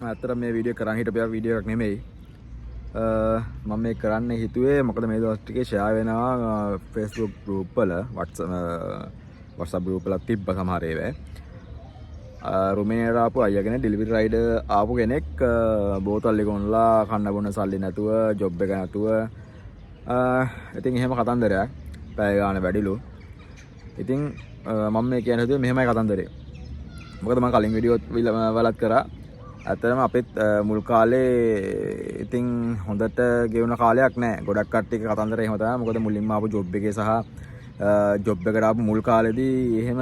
ඇත්තට මේ වීඩියෝ කරන් හිටපු වීඩියෝ එකක් නෙමෙයි. මම මේ කරන්න හිතුවේ මොකද මේ දවස් ටිකේ ෂෙයා වෙනවා Facebook group වල WhatsApp group වල තිබ්බ සමහර ඒවා. රුමේනියාට ආපු අයගෙන ඩෙලිවරි රයිඩර් ආපු කෙනෙක් බෝතල් එක ඔන්ලා කන්න බොන්න සල්ලි නැතුව ජොබ් එක නැතුව ඉතින් එහෙම කතන්දරයක් පැය ගාන වැඩිලු. ඉතින් මම මේ කියන්නේ හිතුවේ මෙහෙමයි කතන්දරේ. මොකද මම කලින් වීඩියෝ වලත් කරා. ඇත්තටම අපිත් මුල් කාලේ ඉතින් හොඳට ගෙවුන කාලයක් නෑ. ගොඩක් කට්ටියක කතන්දර එහෙම තමයි. මොකද මුලින්ම ආපු ජොබ් එකේ සහ ජොබ් එකට ආපු මුල් කාලේදී එහෙම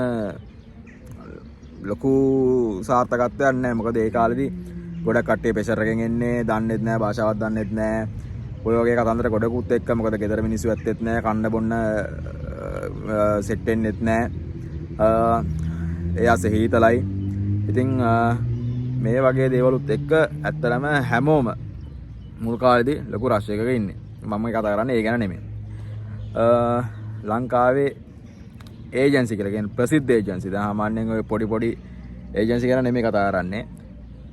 ලොකු සාර්ථකත්වයක් නැහැ. මොකද ඒ කාලේදී ගොඩක් කට්ටිය ප්‍රෙෂර් එකෙන් එන්නේ, දන්නෙත් නැහැ, භාෂාවක් දන්නෙත් නැහැ. ඔය වගේ කතන්දර ගොඩකුත් එක්ක මොකද ගෙදර මිනිස්සු ඇත්තෙත් නැහැ, කන්න බොන්න සෙට් වෙන්නෙත් නැහැ. එයාස හීතලයි. ඉතින් මේ වගේ දේවලුත් එක්ක ඇත්තටම හැමෝම මුල් කාලේදී ලොකු රෂ් එකක ඉන්නේ. මම කතා කරන්නේ ඒ ගැන නෙමෙයි. ලංකාවේ ඒජන්සි කියලා කියන්නේ ප්‍රසිද්ධ ඒජන්සි. සාමාන්‍යයෙන් ඔය පොඩි ඒජන්සි ගැන නෙමෙයි කතා කරන්නේ.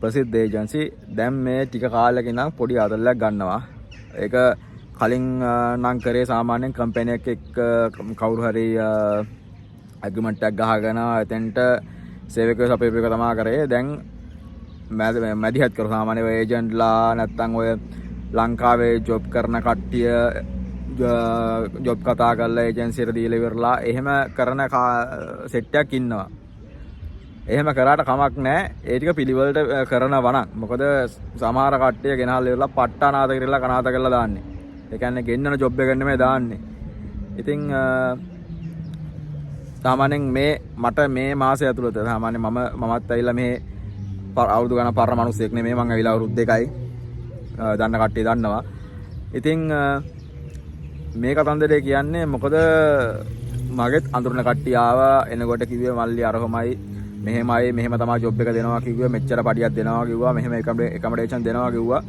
ප්‍රසිද්ධ ඒජන්සි දැන් මේ ටික කාලෙක ඉඳන් පොඩි ආදරයක් ගන්නවා. ඒක කලින් නම් කරේ සාමාන්‍යයෙන් කම්පැනි එකක් එක්ක කවුරු හරි ඇග්‍රීමන්ට් එකක් ගහගෙන එතෙන්ට සේවකයෝ සපයපු එක තමයි කරේ. දැන් මැදිහත් කරු සාමාන්‍ය ඔය ඒජන්ට්ලා නැත්තම් ඔය ලංකාවේ ජොබ් කරන කට්ටිය ජොබ් කතා කරලා ඒජන්සියට දීලා ඉවරලා එහෙම කරන සෙට් එකක් ඉන්නවා. එහෙම කරාට කමක් නැහැ. ඒ ටික පිළිවෙලට කරනවා නම්. මොකද සමහර කට්ටිය ගෙනහල්ලා ඉවරලා පට්ටානාත කරලා කනාත කරලා දාන්නේ. ඒ කියන්නේ ගෙන්නන ජොබ් එක නෙමෙයි දාන්නේ. ඉතින් සාමාන්‍යයෙන් මට මේ මාසය ඇතුළත සාමාන්‍යයෙන් මමත් ඇවිල්ලා මේ අවුරුදු ගණන් පරණ මිනිස්සෙක් නෙමෙයි. මම ඇවිල්ලා අවුරුදු 2යි. දන්න කට්ටිය දන්නවා. ඉතින් මේ කතන්දරේ කියන්නේ මොකද මගෙත් අඳුරන කට්ටිය ආවා. එනකොට කිව්වේ මල්ලි අරහමයි මෙහෙමයි මෙහෙම තමයි ජොබ් එක දෙනවා කිව්වා. මෙච්චර පඩියක් දෙනවා කිව්වා. මෙහෙම එකමඩේෂන් දෙනවා කිව්වා.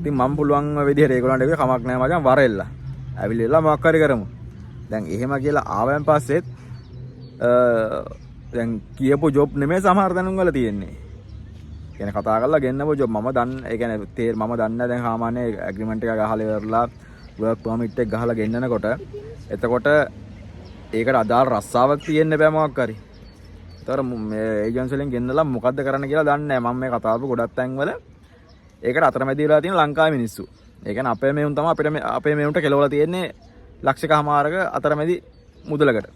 ඉතින් මම පුළුවන් විදිහට ඒගොල්ලන්ට කිව්වේ කමක් නැහැ මචං වරෙල්ලා. ඇවිල්ලා මොකක් හරි කරමු. දැන් එහෙම කියලා ආවෙන් පස්සෙත් දැන් කියපු ජොබ් නෙමෙයි සමහර තැනුම් වල තියෙන්නේ. කියන්නේ කතා කරලා ගෙන්නපු ජොබ් මම දන්නේ. ඒ කියන්නේ මම දන්නේ දැන් සාමාන්‍ය ඇග්‍රීමන්ට් එක ගහලා ඉවරලා වර්ක් පර්මිට් එක ගහලා ගෙන්නනකොට එතකොට ඒකට අදාළ රස්සාවක් තියෙන්න බෑ මොකක් හරි. ඒතර මේ ඒජන්සි වලින් ගෙන්නලා මොකද්ද කරන්න කියලා දන්නේ නැහැ. මම මේ කතාව ගොඩක් තැන්වල ඒකට අතරමැදි වෙලා තියෙන ලංකාවේ මිනිස්සු. ඒ කියන්නේ අපේ මෙවුන් තමයි අපේ මෙවුන්ට කෙලවලා තියෙන්නේ ලක්ෂකමාරක අතරමැදි මුදලකට.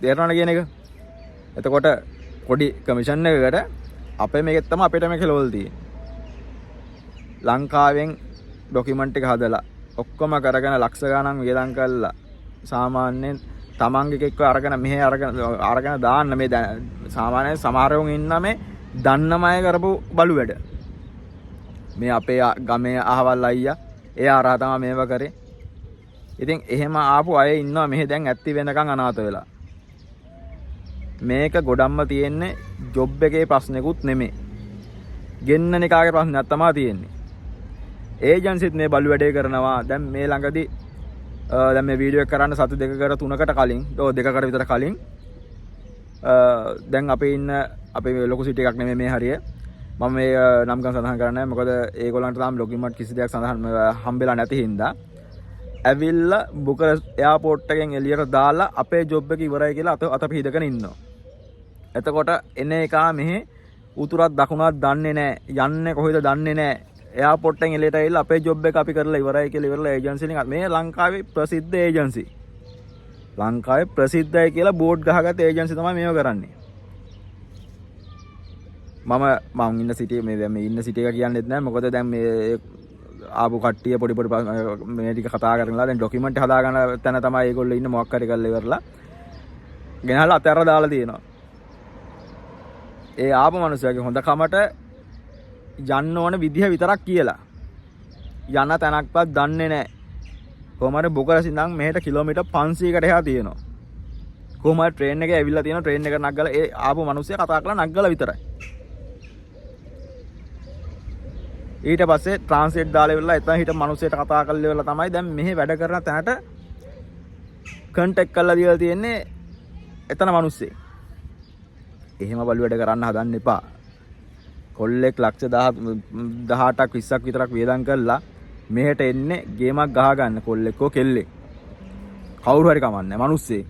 තේරෙනවද කියන එක? එතකොට පොඩි කමිෂන් එකකට අපේ මේකෙත් තමයි අපිට මේ කෙලවල තියෙන්නේ. ලංකාවෙන් ඩොකියුමන්ට් එක හදලා ඔක්කොම කරගෙන ලක්ෂ ගණන් වියදම් කරලා සාමාන්‍යයෙන් තමන්ගේ එක්ක අරගෙන මෙහෙ අරගෙන දාන්න මේ සාමාන්‍යයෙන් සමහරවුන් ඉන්න මේ දන්නමය කරපු බලු වැඩ. මේ අපේ ගමේ අහවල් අයියා එයා අරහා තමයි මේව කරේ. ඉතින් එහෙම ආපු අය ඉන්නවා මෙහෙ දැන් ඇත්ති වෙනකන් අනාථ වෙලා. මේක ගොඩක්ම තියෙන්නේ ජොබ් එකේ ප්‍රශ්නකුත් නෙමෙයි. ගෙන්නන එකාගේ ප්‍රශ්නයක් තමයි තියෙන්නේ. ඒජන්සිත් මේ බලු වැඩේ කරනවා. දැන් මේ ළඟදී දැන් මේ වීඩියෝ එක කරන්න සතු 2කට 3කට කලින් 2කට විතර කලින් දැන් අපේ ලොකු සිටි එකක් නෙමෙයි මේ හරිය. මම මේ නම් ගන්න සඳහන් කරන්නේ මොකද ඒගොල්ලන්ට තාම ඩොකියුමන්ට් කිසි දෙයක් සඳහන් හම්බෙලා නැති හින්දා ඇවිල්ලා බුකරෙස්ට් එයාපෝට් එකෙන් එළියට දාලා අපේ ජොබ් එක ඉවරයි කියලා අත පිහිදගෙන ඉන්නවා. එතකොට එන එකා මෙහි උතුරක් දකුණක් දන්නේ නැහැ. යන්නේ කොහෙද දන්නේ නැහැ. එයාපෝට් එකෙන් එළියට ඇවිල්ලා අපේ ජොබ් එක අපි කරලා ඉවරයි කියලා ඉවරලා ඒජන්සි එකෙන් මේ ලංකාවේ ප්‍රසිද්ධ ඒජන්සි. ලංකාවේ ප්‍රසිද්ධයි කියලා බෝඩ් ගහගත්ත ඒජන්සි තමයි මේව කරන්නේ. මම ඉන්න සිටියේ මේ ඉන්න සිටි එක කියන්නෙත් නැහැ. මොකද දැන් මේ ආපු කට්ටිය පොඩි මේ ටික කතා කරලා දැන් ඩොකියුමන්ට් හදාගන්න තැන තමයි ඒගොල්ලෝ ඉන්නේ. මොකක් හරි කරලා ඉවරලා ගෙනහලා අතහැර දාලා තියෙනවා. ඒ ආපු මිනිස්සුගේ හොඳ කමට යන්න ඕන විදිහ විතරක් කියලා යන තැනක්වත් දන්නේ නැහැ. කොහොම හරි බුකරෙස්ට් ඉඳන් මෙහෙට කිලෝමීටර් 500කට එහා තියෙනවා. කොහොම හරි ට්‍රේන් එකේ ඇවිල්ලා තියෙනවා. ට්‍රේන් එක නග්ගලා ඒ ආපු මිනිස්සයා කතා කරලා නග්ගලා විතරයි. ඊට පස්සේ ට්‍රාන්ස්ලේට් දාලා ඉවරලා එතන හිට මිනිස්සෙට කතා කරලා ඉවරලා තමයි දැන් මෙහෙ වැඩ කරන තැනට කන්ටැක්ට් කරලා දීලා තියෙන්නේ එතන මිනිස්සේ. එහෙම බලු වැඩ කරන්න හදන්න එපා. කොල්ලෙක් ලක්ෂ 18ක් 20ක් විතරක් වියදම් කරලා මෙහෙට එන්නේ ගේමක් ගහ ගන්න කොල්ලෙක්කෝ කෙල්ලෙක්. කවුරු හරි කමන්නේ මිනිස්සේ.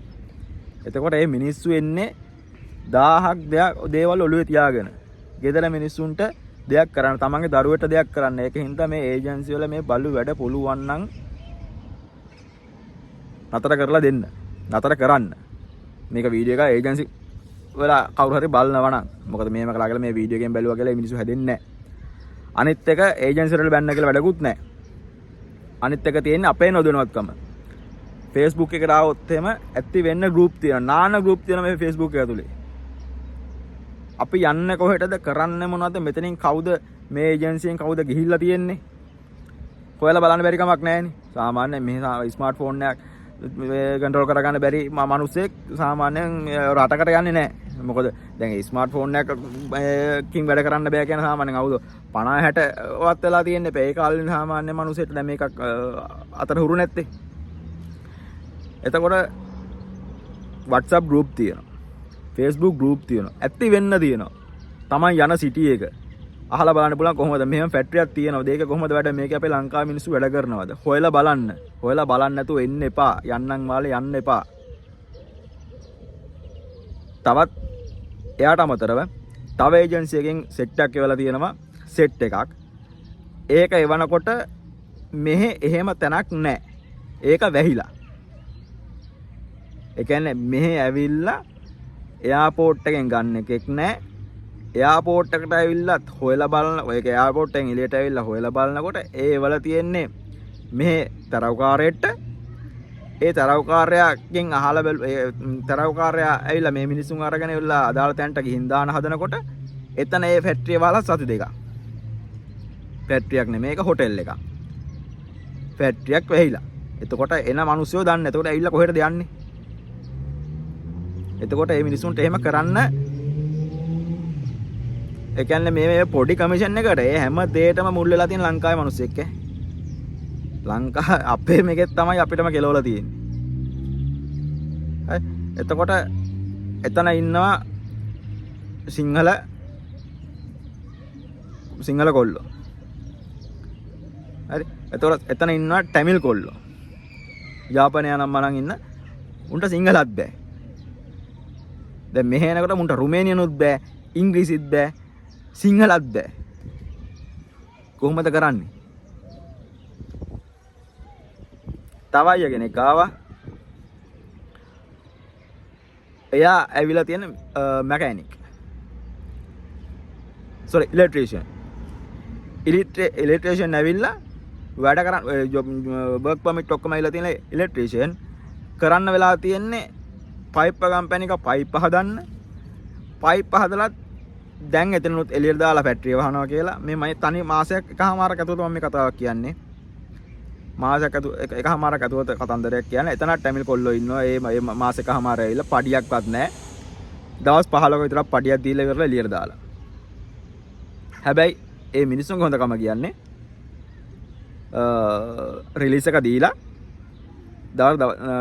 එතකොට මේ මිනිස්සු එන්නේ 1000ක් දේවල් ඔළුවේ තියාගෙන. ගෙදර මිනිස්සුන්ට දෙයක් කරන්න, තමන්ගේ දරුවට දෙයක් කරන්න. ඒක හින්දා මේ ඒජන්සි වල මේ බලු වැඩ පුළුවන් නම් නතර කරලා දෙන්න. නතර කරන්න. මේක වීඩියෝ එක ඒජන්සි වල කවුරු හරි බලනවා නම්. මොකද මේව කළා කියලා මේ වීඩියෝ එකෙන් බැලුවා කියලා මිනිස්සු හැදෙන්නේ නැහැ. අනිත් එක ඒජන්සි වල බැන්න කියලා වැඩකුත් නැහැ. අනිත් එක තියෙන්නේ අපේ නොදැනුවත්කම. Facebook එකට ආවොත් එහෙම ඇත්ති වෙන්න group තියෙනවා. නාන group තියෙනවා මේ Facebook එක ඇතුලේ. අපි යන්නේ කොහෙටද, කරන්නේ මොනවද, මෙතනින් කවුද මේ ඒජන්සියෙන් කවුද ගිහිල්ලා තියෙන්නේ? කොහෙලා බලන්න බැරි කමක් නැහැනේ. සාමාන්‍යයෙන් මේ ස්මාර්ට් ෆෝන් එකක් කන්ට්‍රෝල් කරගන්න බැරි මිනිස්සෙක් සාමාන්‍යයෙන් රටකට යන්නේ නැහැ. මොකද දැන් ස්මාර්ට් ෆෝන් එකකින් වැඩ කරන්න බෑ කියන සාමාන්‍යයෙන් අවුද 50 60 වත් වෙලා තියෙන්නේ. ඒ කාලේ සාමාන්‍ය මිනිස්සෙට දැන් මේකක් අතර හුරු නැත්තේ. එතකොට WhatsApp group තියෙනවා. Facebook group තියෙනවා. ඇත්ති වෙන්න තියෙනවා. Taman යන city එක අහලා බලන්න පුළුවන් කොහොමද මෙහෙම ෆැක්ටරියක් තියෙනවද? ඒක කොහොමද වැඩ? මේක අපේ ලංකාවේ මිනිස්සු වැඩ කරනවද? හොයලා බලන්න. හොයලා බලන්න නැතුව එන්න එපා. යන්නම් වාලේ යන්න එපා. තවත් එයාට අමතරව තව ඒජන්සි එකකින් සෙට් එකක් එවලා තියෙනවා. සෙට් එකක්. ඒක එවනකොට මෙහෙ එහෙම තැනක් නැහැ. ඒක වැහිලා. ඒ කියන්නේ මෙහෙ ඇවිල්ලා එයාපෝට් එකෙන් ගන්න එකෙක් නැහැ. එයාපෝට් එකට ඇවිල්ලත් හොයලා බලන ඔයක එයාපෝට් එකෙන් එළියට ඇවිල්ලා හොයලා බලනකොට ඒ වල තියෙන්නේ මෙහෙ තරවකාරයෙක්ට ඒ තරවකාරයාගෙන් අහලා තරවකාරයා ඇවිල්ලා මේ මිනිස්සුන් අරගෙන ඉවරලා අදාළ තැනට ගිහින් දාන හදනකොට එතන ඒ ෆැක්ටරිය වල සති දෙකක්. ෆැක්ටරියක් නෙමෙයි ඒක හොටෙල් එකක්. ෆැක්ටරියක් වෙහිලා. එතකොට එන මිනිස්සුયો දන්නේ. එතකොට ඇවිල්ලා කොහෙටද යන්නේ? එතකොට මේ මිනිස්සුන්ට එහෙම කරන්න ඒ කියන්නේ මේ පොඩි කමිෂන් එකට ඒ හැම දෙයකටම මුල් වෙලා තියෙන ලංකාවේ මිනිස්සු එක්ක. ලංකා අපේ මේකෙත් තමයි අපිටම කෙලවලා තියෙන්නේ. හරි. එතකොට එතන ඉන්නවා සිංහල කොල්ලෝ. හරි. එතකොට එතන ඉන්නවා ටැමිල් කොල්ලෝ. යාපනයා නම් මනන් ඉන්න උන්ට සිංහලත් බෑ. දැන් මෙහෙ එනකොට මුන්ට රුමේනියනුත් බෑ, ඉංග්‍රීසිත් බෑ, සිංහලත් බෑ. කොහොමද කරන්නේ? තව අය කෙනෙක් ආවා. එයා ඇවිල්ලා තියෙන මැකැනික්. sorry electrician. electrician ඇවිල්ලා වැඩ කරන් work permit ඔක්කොම ඇවිල්ලා තියෙන electrician කරන්න වෙලා තියෙන්නේ පයිප් කම්පැනි එක පයිප් හදන්න. පයිප් හදලා දැන් එතනනුත් එළියට දාලා ෆැක්ටරිය වහනවා කියලා. මේ මම තනි මාසයක් එකමාරක් ඇතුළත මම මේ කතාවක් කියන්නේ. මාසයක් එකමාරක් ඇතුළත කතන්දරයක් කියන්නේ. එතන ටැමිල් කොල්ලෝ ඉන්නවා. ඒ මාස එකමාර ඇවිල්ලා පඩියක්වත් නැහැ. දවස් 15ක විතරක් පඩියක් දීලා ඉවරලා එළියට දාලා. හැබැයි ඒ මිනිස්සුන්ගේ හොඳකම කියන්නේ රිලීස් එක දීලා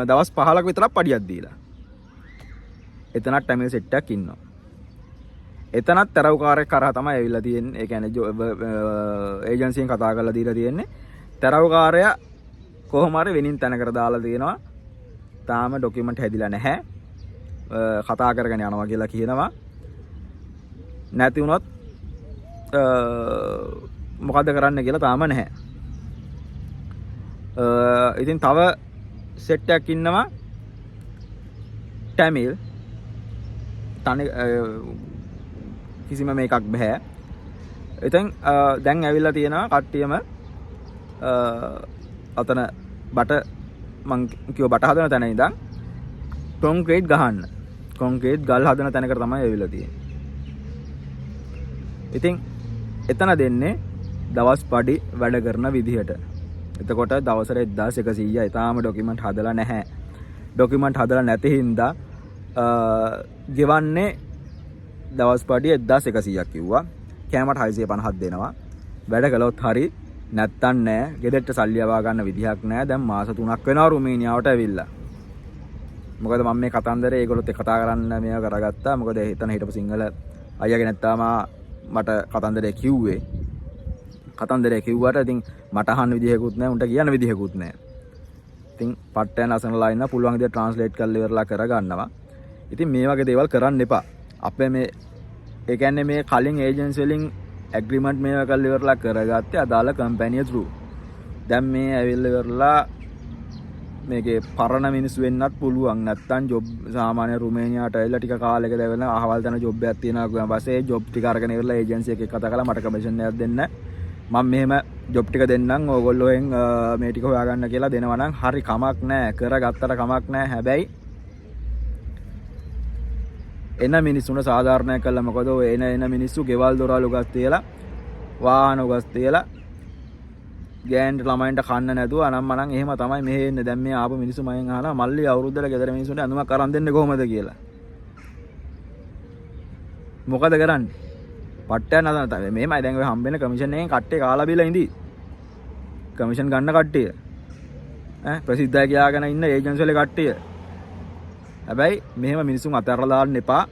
දවස් 15ක විතරක් පඩියක් දීලා. එතනත් ටැමිල් සෙට් එකක් ඉන්නවා. එතනත් තරවකාරයෙක් කරා තමයි ඇවිල්ලා තියෙන්නේ. ඒ කියන්නේ ඒජන්සියෙන් කතා කරලා දීලා තියෙන්නේ. තරවකාරයා කොහොම හරි වෙනින් තැනකට දාලා තියෙනවා. තාම ડોකියුමන්ට් හැදිලා නැහැ. කතා කරගෙන යනවා කියලා කියනවා. නැති වුණොත් මොකද්ද කරන්න කියලා තාම නැහැ. ඉතින් තව සෙට් එකක් ඉන්නවා ටැමිල් තනි කිසිම මේකක් බෑ. ඉතින් දැන් ඇවිල්ලා තියෙනවා කට්ටියම අතන බට මං කිව්ව බට හදන තැන ඉඳන් කොන්ක්‍රීට් ගහන්න. කොන්ක්‍රීට් ගල් හදන තැනකට තමයි ඇවිල්ලා තියෙන්නේ. ඉතින් එතන දෙන්නේ දවස් පඩි වැඩ කරන විදිහට. එතකොට දවසට 1100යි. තාම ડોකියුමන්ට් හදලා නැහැ. ડોකියුමන්ට් හදලා නැති හින්දා ගෙවන්නේ දවස් පඩිය 1100ක් කිව්වා. කෑමට 650ක් දෙනවා. වැඩ කළොත් හරි නැත්තම් නෑ. ගෙදරට සල්ලි යවා ගන්න විදිහක් නෑ. දැන් මාස 3ක් වෙනවා රුමේනියාවට ඇවිල්ලා. මොකද මම මේ කතන්දරේ ඒගොල්ලොත් එක්ක කතා කරන්න මේව කරගත්තා. මොකද එතන හිටපු සිංහල අයියාගෙන නැත්තාම මට කතන්දරේ කිව්වේ. කතන්දරේ කිව්වට ඉතින් මට අහන්න විදිහකුත් නැහැ, උන්ට කියන්න විදිහකුත් නැහැ. ඉතින් පට්ටයන් අසනලා ඉන්න පුළුවන් විදිහට ට්‍රාන්ස්ලේට් කරලා ඉවරලා කරගන්නවා. ඉතින් මේ වගේ දේවල් කරන්න එපා. අපේ මේ ඒ කියන්නේ මේ කලින් ඒජන්සි වලින් ඇග්‍රීමන්ට් මේවා කරලා ඉවරලා කරගත්තේ අදාළ කම්පැනි through. දැන් මේ ඇවිල්ලා ඉවරලා මේකේ පරණ මිනිස්සු වෙන්නත් පුළුවන්. නැත්තම් ජොබ් සාමාන්‍ය රුමේනියාට ඇවිල්ලා ටික කාලයක දැවෙන අහවල් තැන ජොබ් එකක් තියෙනවා. පස්සේ ජොබ් ටික අරගෙන ඉවරලා ඒජන්සි එකක් කතා කරලා මට කමිෂන් එකක් දෙන්න. මම මෙහෙම ජොබ් ටික දෙන්නම් ඕගොල්ලෝෙන් මේ ටික හොයාගන්න කියලා දෙනවා නම් හරි කමක් නැහැ. කරගත්තට කමක් නැහැ. හැබැයි එන මිනිස්සුන්ට සාධාරණයක් කළා. මොකද ඔය එන මිනිස්සු ගෙවල් දොරවල් උගස් තියලා වාහන උගස් තියලා ගෑන්ට ළමයින්ට කන්න නැතුව අනම්මනම් එහෙම තමයි මෙහෙ එන්නේ. දැන් මේ ආපු මිනිස්සු මගෙන් අහනවා මල්ලි අවුරුද්දට ගෙදර මිනිස්සුන්ට අඳුමක් අරන් දෙන්නේ කොහොමද කියලා. මොකද කරන්නේ? පට්ටයන් නදන තමයි. මේමයි දැන් ඔය හම්බෙන කමිෂන් එකෙන් කට්ටිය කාලා බීලා ඉඳී. කමිෂන් ගන්න කට්ටිය. ප්‍රසිද්ධයි කියාගෙන ඉන්න ඒජන්සි වල කට්ටිය. හැබැයි මෙහෙම මිනිසුන් අතහැරලා දාන්න එපා.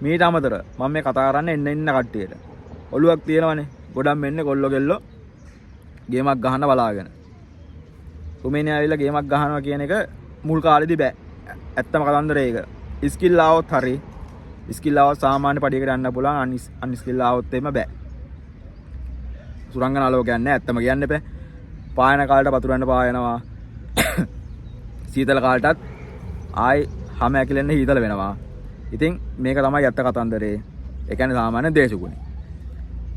මීට අමතර මම මේ කතා කරන්නේ එන්න කට්ටියට. ඔළුවක් තියෙනවනේ. ගොඩක් මෙන්නේ කොල්ලෝ ගෙල්ලෝ ගේමක් ගහන්න බලාගෙන. රුමේනියා ඇවිල්ලා ගේමක් ගහනවා කියන එක මුල් කාලෙදි බෑ. ඇත්තම කතන්දරේ ඒක. ස්කිල් ආවොත් හරි. ස්කිල් ආවොත් සාමාන්‍ය පඩියකට යන්න පුළුවන්. අන් ස්කිල් ආවොත් එහෙම බෑ. සුරංගනාලෝ කියන්නේ ඇත්තම කියන්න එපා. පායන කාලේට වතුරන්න පායනවා. සීතල කාලටත් ආයි හැම ඇකිලෙන්න හීතල වෙනවා. ඉතින් මේක තමයි ඇත්ත කතන්දරේ. ඒ කියන්නේ සාමාන්‍ය දේශගුණේ.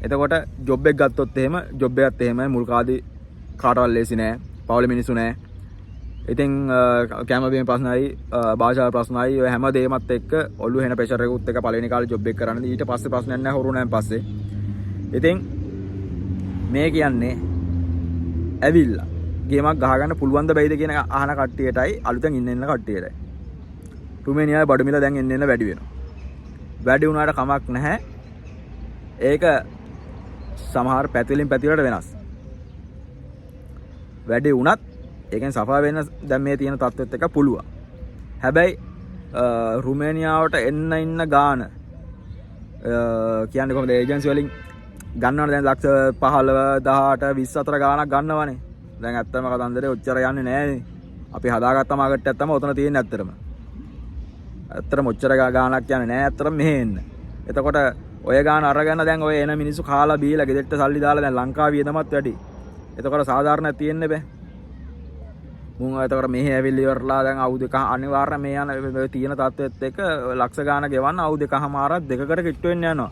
එතකොට ජොබ් එක ගත්තොත් එහෙම ජොබ් එකත් එහෙමයි මුල් කාදී කාටවත් ලේසි නෑ. පවුලේ මිනිස්සු නෑ. ඉතින් කැමබීම ප්‍රශ්නයි භාෂාව ප්‍රශ්නයි ඔය හැම දෙයක්මත් එක්ක ඔළුව වෙන ප්‍රෙෂර් එකකුත් එක්ක පළවෙනි කාලේ ජොබ් එක කරන්නේ. ඊට පස්සේ ප්‍රශ්නයක් නෑ හොරු නෑන් පස්සේ. ඉතින් මේ කියන්නේ ඇවිල්ලා ගේමක් ගහගන්න පුළුවන් ද බැයිද කියන අහන කට්ටියටයි අලුතෙන් ඉන්න කට්ටියටයි. රුමේනියාවේ බඩු මිල දැන් එන්න වැඩි වෙනවා. වැඩි වුණාට කමක් නැහැ. ඒක සමහර පැතිවලින් පැතිවලට වෙනස්. වැඩි වුණත් ඒකෙන් සෆා වෙන්න දැන් මේ තියෙන තත්ත්වෙත් එක පුළුවන්. හැබැයි රුමේනියාවට එන්න ඉන්න ගාන කියන්නේ කොහොමද ඒජන්සි වලින් ගන්නවනේ දැන් ලක්ෂ 15 18 24 ගාණක් ගන්නවනේ. දැන් ඇත්තම කතන්දරේ ඔච්චර යන්නේ නැහැ. අපි හදාගත්ත මාකට් එකක් තමයි ඔතන තියෙන්නේ ඇත්තටම. ඇත්තටම ඔච්චර ගාණක් යන්නේ නැහැ ඇත්තටම මෙහෙ එන්න. එතකොට ඔය ගාන අරගෙන දැන් ඔය එන මිනිස්සු කාලා බීලා ගෙදරට සල්ලි දාලා දැන් ලංකාවේ වියදමත් වැඩි. එතකොට සාධාරණයක් තියෙන්න බෑ. මුන් එතකොට මෙහෙ ඇවිල්ලා ඉවරලා දැන් අවුරුදු දෙක අනිවාර්යයෙන් මේ යන තියෙන තත්ත්වෙත් එක්ක ලක්ෂ ගාන ගෙවන්න අවුරුදු දෙකමාරක් දෙකකට කිට්ටු වෙන්න යනවා.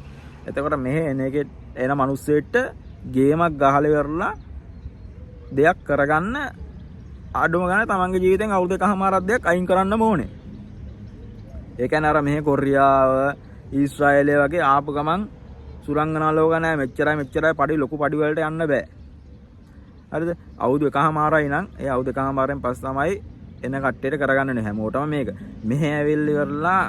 එතකොට මෙහෙ එන එකේ එන මිනිස්සෙට ගේමක් ගහලා ඉවරලා දෙයක් කරගන්න අඩුම ගානේ තමන්ගේ ජීවිතෙන් අවුරුදු දෙකමාරක් දෙයක් අයින් කරන්න ඕනේ. ඒ කියන්නේ අර මෙහෙ කොරියාව ඊශ්‍රායලය වගේ ආපු ගමන් සුරංගනාලෝක නැහැ මෙච්චරයි පඩි ලොකු පඩි වලට යන්න බෑ. හරිද? අවුරුදු එකමාරයි නම් ඒ අවුරුදු එකමාරෙන් පස්සේ තමයි එන කට්ටියට කරගන්නනේ හැමෝටම මේක. මෙහෙ ඇවිල්ලා ඉවරලා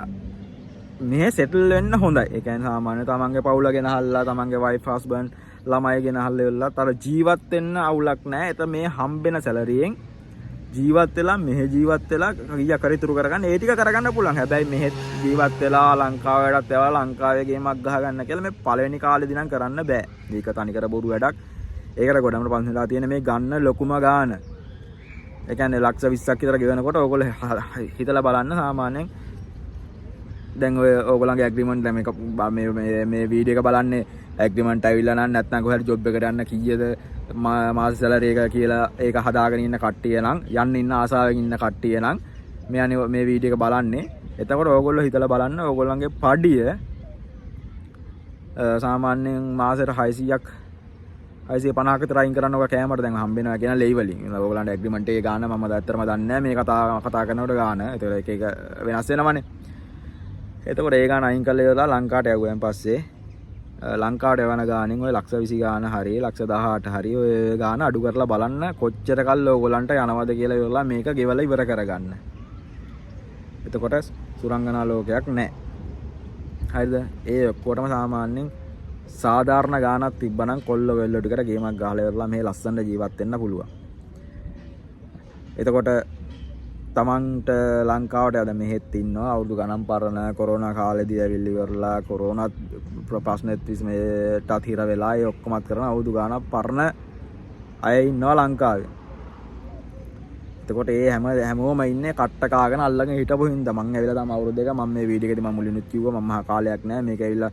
මෙහෙ සෙටල් වෙන්න හොඳයි. ඒ කියන්නේ සාමාන්‍ය තමන්ගේ පවුල ගෙනහල්ලා තමන්ගේ වයිෆ් හස්බන්ඩ් ළමයි ගෙනහල්ලා ඉවරලා තර ජීවත් වෙන්න අවුලක් නැහැ. ඒත මේ හම්බෙන සැලරියෙන් ජීවත් වෙලා මෙහෙ ජීවත් වෙලා කීයක් හරි ඉතුරු කරගන්න ඒ ටික කරගන්න පුළුවන්. හැබැයි මෙහෙ ජීවත් වෙලා ලංකාවටත් ඒවා ලංකාවේ ගේමක් ගහගන්න කියලා මේ පළවෙනි කාලේදී නම් කරන්න බෑ. මේක තනිකර බොරු වැඩක්. ඒකට ගොඩමඩ පන්සලා තියෙන මේ ගන්න ලොකුම ගාන. ඒ කියන්නේ ලක්ෂ 20ක් විතර ගෙවනකොට ඕගොල්ලෝ හිතලා බලන්න සාමාන්‍යයෙන් දැන් ඔය ඕගොල්ලන්ගේ ඇග්‍රීමන්ට් දැන් මේ වීඩියෝ එක බලන්නේ ඇග්‍රීමන්ට් ඇවිල්ලා නම් නැත්නම් කොහේ හරි ජොබ් එකකට යන්න කීයද මාස සැලරි එක කියලා ඒක හදාගෙන ඉන්න කට්ටිය නම් යන්න ඉන්න ආසාවෙන් ඉන්න කට්ටිය නම් මේ වීඩියෝ එක බලන්නේ. එතකොට ඕගොල්ලෝ හිතලා බලන්න ඕගොල්ලන්ගේ පඩිය සාමාන්‍යයෙන් මාසෙට 600ක් 650ක විතර අයින් කරන්න ඔය කෑමට දැන් හම්බෙනවා කියන ලෙයි වලින්. ඕගොල්ලන්ට ඇග්‍රීමන්ට් එකේ ගාන මම ඇත්තටම දන්නේ නැහැ. මේ කතා කරනකොට ගාන. ඒතකොට එක වෙනස් වෙනවනේ. එතකොට ඒ ගාන අයින් කරලා ඉවරලා ලංකාවට යවුවෙන් පස්සේ ලංකාවට යවන ගානෙන් ඔය ලක්ෂ 20 ගාන හරි ලක්ෂ 18 හරි ඔය ගාන අඩු කරලා බලන්න කොච්චර කල් ඕගොල්ලන්ට යනවද කියලා ඉවරලා මේක ගෙවලා ඉවර කරගන්න. එතකොට සුරංගනා ලෝකයක් නැහැ. හරිද? ඒ ඔක්කොටම සාමාන්‍යයෙන් සාධාරණ ගානක් තිබ්බනම් කොල්ල වෙල්ල ටිකට ගේමක් ගහලා ඉවරලා මේ ලස්සනට ජීවත් වෙන්න පුළුවන්. එතකොට තමන්ට ලංකාවට අද මෙහෙත් ඉන්නවා අවුරුදු ගණන් පරණ කොරෝනා කාලෙදී ඇවිල්ලි ඉවරලා කොරෝනා ප්‍රශ්නෙත් මේටත් හිර වෙලා ඒ ඔක්කොමත් කරන අවුරුදු ගණන් පරණ අය ඉන්නවා ලංකාවේ. එතකොට ඒ හැමෝම ඉන්නේ කට්ට කාගෙන අල්ලගෙන හිටපු හින්දා මං ඇවිල්ලා තමයි අවුරුදු දෙක මම මේ වීඩියෝ එකේදී මම මුලින්ම කිව්වා මම මහා කාලයක් නෑ මේක ඇවිල්ලා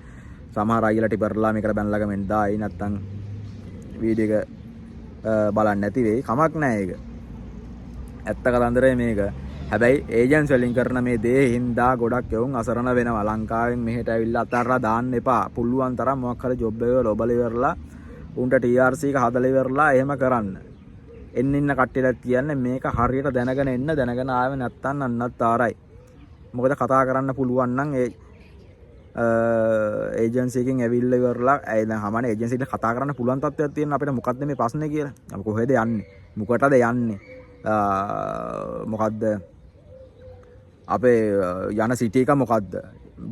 සමහර අයියලා ටිපර්ලා මේකට බැනලා ගමෙන් දායි නැත්තම් වීඩියෝ එක බලන්න නැති වෙයි කමක් නෑ ඒක. ඇත්ත කතන්දරේ මේක. හැබැයි ඒජන්සි වලින් කරන මේ දේ හින්දා ගොඩක් යවුන් අසරණ වෙනවා. ලංකාවෙන් මෙහෙට ඇවිල්ලා අතරලා දාන්න එපා. පුළුවන් තරම් මොකක් හරි ජොබ් එක ලොබල ඉවරලා උන්ට TRC එක හදලා ඉවරලා එහෙම කරන්න. එන්න ඉන්න කට්ටියට කියන්නේ මේක හරියට දැනගෙන එන්න දැනගෙන ආවේ නැත්තම් අන්නත් ආරයි. මොකද කතා කරන්න පුළුවන් නම් ඒ ඒජන්සි එකකින් ඇවිල්ලා ඉවරලා දැන් හමානේ ඒජන්සි එකට කතා කරන්න පුළුවන් තත්ත්වයක් තියෙන අපිට මොකද්ද මේ ප්‍රශ්නේ කියලා. අපි කොහෙද යන්නේ? මොකටද යන්නේ? මොකද්ද අපේ යන සිටි එක මොකද්ද?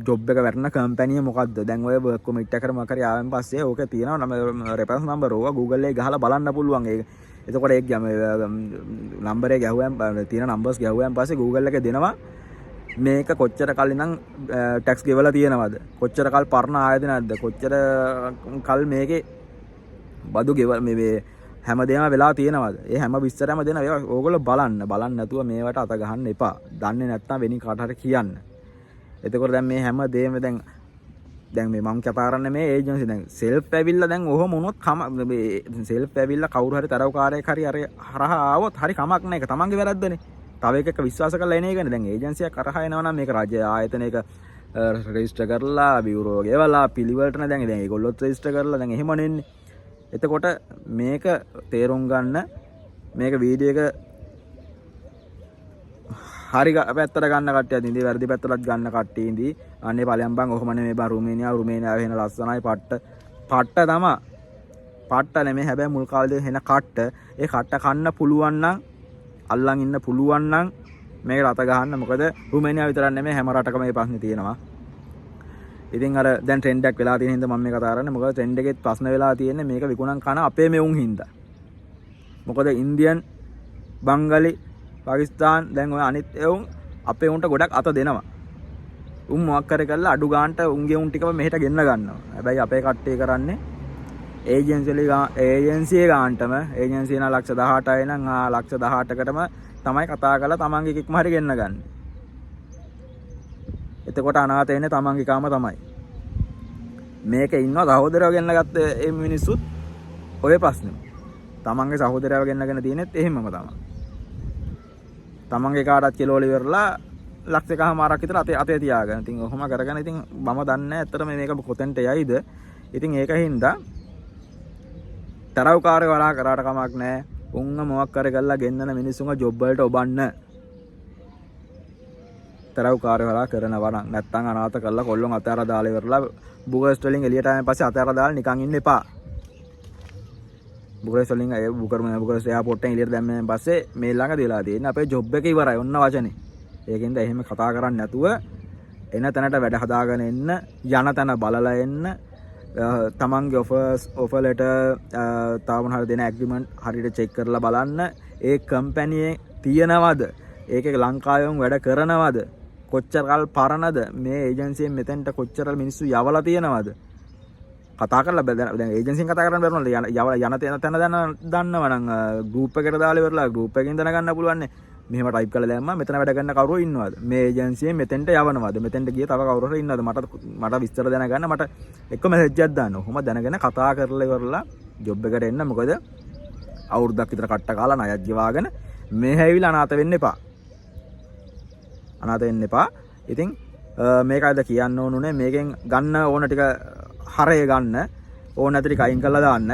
ජොබ් එක වැටෙන කම්පැනි මොකද්ද? දැන් ඔය වර්ක් කොමිට් එක කරම කරේ ආවෙන් පස්සේ ඕකේ තියෙනවා නම රෙෆරන්ස් නම්බර් ඕවා Google එකේ ගහලා බලන්න පුළුවන්. ඒක එතකොට ඒක නම්බර් එක ගැහුවම තියෙන නම්බර්ස් ගැහුවම පස්සේ Google එකේ දෙනවා මේක කොච්චර කල් ඉඳන් ටැක්ස් ගෙවලා තියෙනවද? කොච්චර කල් පරණ ආයද නැද්ද? කොච්චර කල් මේකේ බදු ගෙවලා මේ හැමදේම වෙලා තියෙනවද? ඒ හැම විස්තරයම දෙන ඒවා ඕගොල්ලෝ බලන්න නැතුව මේවට අත ගහන්න එපා. දන්නේ නැත්නම් වෙනින් කාට හරි කියන්න. එතකොට දැන් මේ හැම දෙයක්ම දැන් මේ මම කතා කරන්නේ මේ ඒජන්සි දැන් සෙල්ෆ් ඇවිල්ලා දැන් ඔහොම වුණොත් මේ සෙල්ෆ් ඇවිල්ලා කවුරු හරි තරවකාරයෙක් හරි අර හරහා ආවොත් හරි කමක් නැහැ. ඒක තමන්ගේ වැරද්දනේ. තව එකක විශ්වාස කරලා එන එකනේ. දැන් ඒජන්සියක් කරහා එනවා නම් මේක රජ ආයතනයක රෙජිස්ටර් කරලා බියුරෝ ගෙවලා පිළිවෙලටනේ දැන් ඒගොල්ලොත් රෙජිස්ටර් කරලා දැන් එහෙම නෙන්නේ. එතකොට මේක තේරුම් ගන්න මේක වීඩියෝ එක හරි පැත්තට ගන්න කට්ටියක් ඉඳි වැරදි පැත්තටත් ගන්න කට්ටිය ඉඳි අනේ ඵලයන් බං ඔහොම නෙමෙයි බං රුමේනියාව වෙන ලස්සනයි පට්ට තමයි පට්ට නෙමෙයි හැබැයි මුල් කාලේ වෙන කට්ට ඒ කට්ට කන්න පුළුවන් නම් අල්ලන් ඉන්න පුළුවන් නම් මේක රත ගහන්න මොකද රුමේනියාව විතරක් නෙමෙයි හැම රටකම මේ ප්‍රශ්නේ තියෙනවා. ඉතින් අර දැන් ට්‍රෙන්ඩ් එකක් වෙලා තියෙන හින්දා මම මේ කතා කරන්නේ. මොකද ට්‍රෙන්ඩ් එකෙත් ප්‍රශ්න වෙලා තියෙන්නේ මේක විකුණන් කන අපේ මෙවුන් හින්දා. මොකද ඉන්දියන්, බංගලි, පාකිස්තාන් දැන් ඔය අනිත් එවුන් අපේ උන්ට ගොඩක් අත දෙනවා. උන් මොකක් කරේ කරලා අඩු ගාන්ට උන්ගේ උන් ටිකම මෙහෙට ගෙන්න ගන්නවා. හැබැයි අපේ කට්ටිය කරන්නේ ඒජන්සි ගාන්ටම ඒජන්සි නා ලක්ෂ 18යි නම් ලක්ෂ 18කටම තමයි කතා කරලා තමන්ගේ එකක්ම හරි ගෙන්න ගන්න. එතකොට අනාථ වෙන්නේ තමන්ගේ කාම තමයි. මේකේ ඉන්නවා සහෝදරයව ගෙන්න ගත්ත මේ මිනිස්සුත් ඔය ප්‍රශ්නේ. තමන්ගේ සහෝදරයව ගෙන්නගෙන තියෙනෙත් එහෙමම තමයි. තමන්ගේ කාටත් කිලෝල ඉවරලා ලක්ෂ එකමාරක් විතර අතේ තියාගෙන. ඉතින් ඔහොම කරගෙන ඉතින් මම දන්නේ ඇත්තටම මේක කොතෙන්ට යයිද. ඉතින් ඒක හින්දා තරවකාරය වලා කරාට කමක් නැහැ. උන්ව මොකක් කර කරලා ගෙන්නන මිනිස්සුන්ව ජොබ් වලට ඔබන්න. තරවකාරය වලා කරනවා නම් නැත්තම් අනාථ කරලා කොල්ලොන් අතහැර දාලා ඉවරලා බුකරෙස්ට් වලින් එළියට ආවෙන් පස්සේ අතහැර දාලා නිකන් ඉන්න එපා. බුකරෙස්ට් වලින් බුකරෙස්ට් එයාපෝට් එකෙන් එළියට දැම්මෙන් පස්සේ මේ ළඟ දීලා තියෙන්නේ අපේ ජොබ් එක ඉවරයි ඔන්න වචනේ. ඒකින්ද එහෙම කතා කරන්නේ නැතුව එන තැනට වැඩ හදාගෙන එන්න යන තැන බලලා එන්න තමන්ගේ ඔෆර් ලෙටර් තව මොනවාරි දෙන ඇග්‍රීමන්ට් හරියට චෙක් කරලා බලන්න ඒ කම්පැනියේ තියෙනවද ඒකේ ලංකාවෙන් වැඩ කරනවද කොච්චර කල් පරණද මේ ඒජන්සියෙන් මෙතෙන්ට කොච්චර මිනිස්සු යවලා තියෙනවද කතා කරලා දැන් ඒජන්සියෙන් කතා කරන්න බැරුණා යන තැන දන්නවනම් ගෲප් එකට දාලා ඉවරලා ගෲප් එකකින් දැනගන්න පුළුවන් නේ මෙහෙම ටයිප් කරලා දැම්මා මෙතන වැඩ කරන කවුරු ඉන්නවද මේ ඒජන්සියෙන් මෙතෙන්ට යවනවද මෙතෙන්ට ගිය තව කවුරු හරි ඉන්නවද මට විස්තර දැනගන්න මට එක මැසේජ් එකක් දාන්න. ඔහොම දැනගෙන කතා කරලා ඉවරලා ජොබ් එකට එන්න. මොකද අවුරුද්දක් විතර කට්ට කාලා ණයක් ගෙවාගෙන මේ හැවිලා අනාථ වෙන්න එපා. අනාථ වෙන්න එපා. ඉතින් මේකයිද කියන්න ඕනුනේ මේකෙන් ගන්න ඕන ටික හරය ගන්න ඕන නැති ටික අයින් කරලා දාන්න.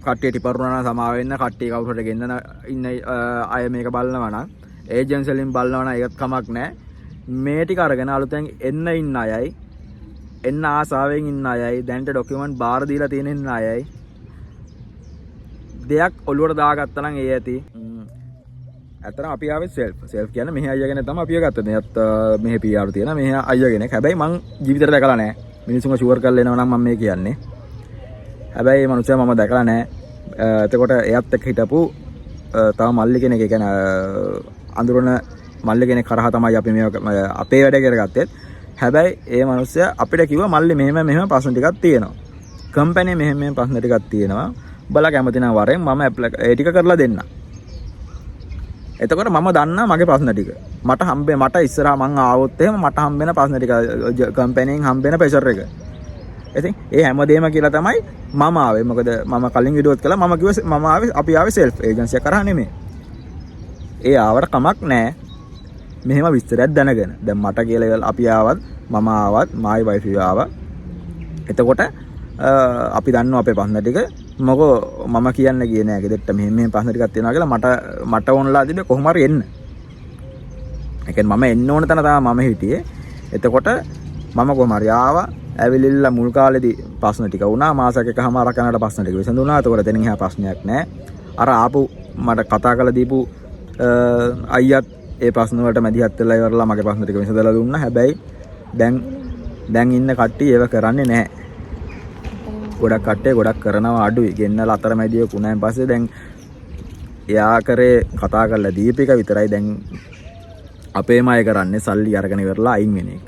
කට්ටිය ටිපරුණා සමාව වෙන්න කට්ටිය කවුරුහට ගෙන්නන ඉන්න අය මේක බලනවා නම් ඒජන්සි වලින් බලනවා නම් ඒකත් කමක් නැහැ. මේ ටික අරගෙන අලුතෙන් එන්න ඉන්න අයයි එන්න ආසාවෙන් ඉන්න අයයි දැන්ට ඩොකියුමන්ට් බාර දීලා තියෙන ඉන්න අයයි දෙයක් ඔළුවට දාගත්තා නම් ඒ ඇති. ඇත්තටම අපි ආවේ සෙල්ෆ් කියන්නේ මෙහි අයියාගෙන තමයි අපි ගත්තේ. මෙයත් මෙහි PR තියෙන මෙහි අයියාගෙන. හැබැයි මං ජීවිතේට දැකලා නැහැ. මිනිස්සුන්ව ෂුවර් කරලා එනවා නම් මම මේ කියන්නේ. හැබැයි මේ මනුස්සයා මම දැකලා නැහැ. එතකොට එයත් එක්ක හිටපු තව මල්ලි කෙනෙක් ඒ කියන්නේ අඳුරන මල්ලි කෙනෙක් කරහා තමයි අපි මේ අපේ වැඩ කරගත්තේ. හැබැයි ඒ මිනිස්සයා අපිට කිව්වා මල්ලි මෙහෙම ප්‍රශ්න ටිකක් තියෙනවා. කම්පැනි මෙහෙම ප්‍රශ්න ටිකක් තියෙනවා. බලලා කැමති නම් වරෙන් මම ඒ ටික කරලා දෙන්න. එතකොට මම දන්නා මගේ ප්‍රශ්න ටික. මට ඉස්සරහා මං ආවොත් එහෙම මට හම්බෙන ප්‍රශ්න ටික කම්පැනිෙන් හම්බෙන ප්‍රෙෂර් එක. ඉතින් ඒ හැමදේම කියලා තමයි මම ආවේ. මොකද මම කලින් වීඩියෝත් කළා මම කිව්වේ මම ආවේ අපි ආවේ සෙල්ෆ් ඒජන්සි එක කරා නෙමෙයි. ඒ ආවට කමක් නැහැ. මෙහෙම විස්තරයක් දැනගෙන. දැන් මට කියලා අපි ආවත් මම ආවත් මායි වයිෆ් ආවා. එතකොට අපි දන්නවා අපේ ප්‍රශ්න ටික. මොකෝ මම කියන්න ගියේ නෑ ගෙදරට මෙහෙම ප්‍රශ්න ටිකක් තියෙනවා කියලා මට ඕනලා තිබ්බේ කොහොම හරි එන්න. ඒ කියන්නේ මම එන්න ඕන තැන තමයි මම හිටියේ. එතකොට මම කොහොම හරි ආවා. ඇවිලිල්ලා මුල් කාලේදී ප්‍රශ්න ටික වුණා. මාසයක් එකමාරක් යනකොට ප්‍රශ්න ටික විසඳුණා. එතකොට එතනින් එහා ප්‍රශ්නයක් නෑ. අර ආපු මට කතා කරලා දීපු අයියත් ඒ ප්‍රශ්න වලට මැදිහත් වෙලා ඉවරලා මගේ ප්‍රශ්න ටික විසඳලා දුන්නා. හැබැයි දැන් ඉන්න කට්ටිය ඒව කරන්නේ නැහැ. ගොඩක් කට්ටිය ගොඩක් කරනවා අඩුයි. ගෙන්නලා අතරමැදිය කුණායින් පස්සේ දැන් එයා කරේ කතා කරලා දීපික විතරයි දැන් අපේම අය කරන්නේ සල්ලි අරගෙන ඉවරලා අයින් වෙන එක.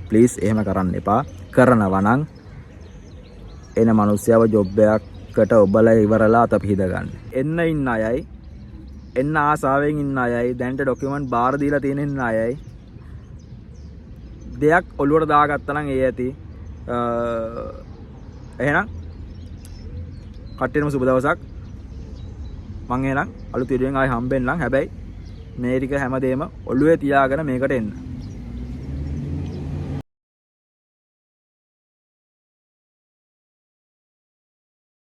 ප්ලීස් එහෙම කරන්න එපා. කරනවා නම් එන මිනිස්සයව ජොබ් එකකට ඔබලා ඉවරලා අත පිහිද ගන්න. එන්න ඉන්න අයයි එන්න ආසාවෙන් ඉන්න අයයි දැන්ට ඩොකියුමන්ට් බාර දීලා තියෙන ඉන්න අයයි දෙයක් ඔළුවට දාගත්තා නම් ඒ ඇති. එහෙනම් කට්ටියටම සුබ දවසක්. මං එහෙනම් අලුත් වීඩියෝෙන් ආයෙ හම්බෙන්නම්. හැබැයි මේ ටික හැමදේම ඔළුවේ තියාගෙන මේකට එන්න.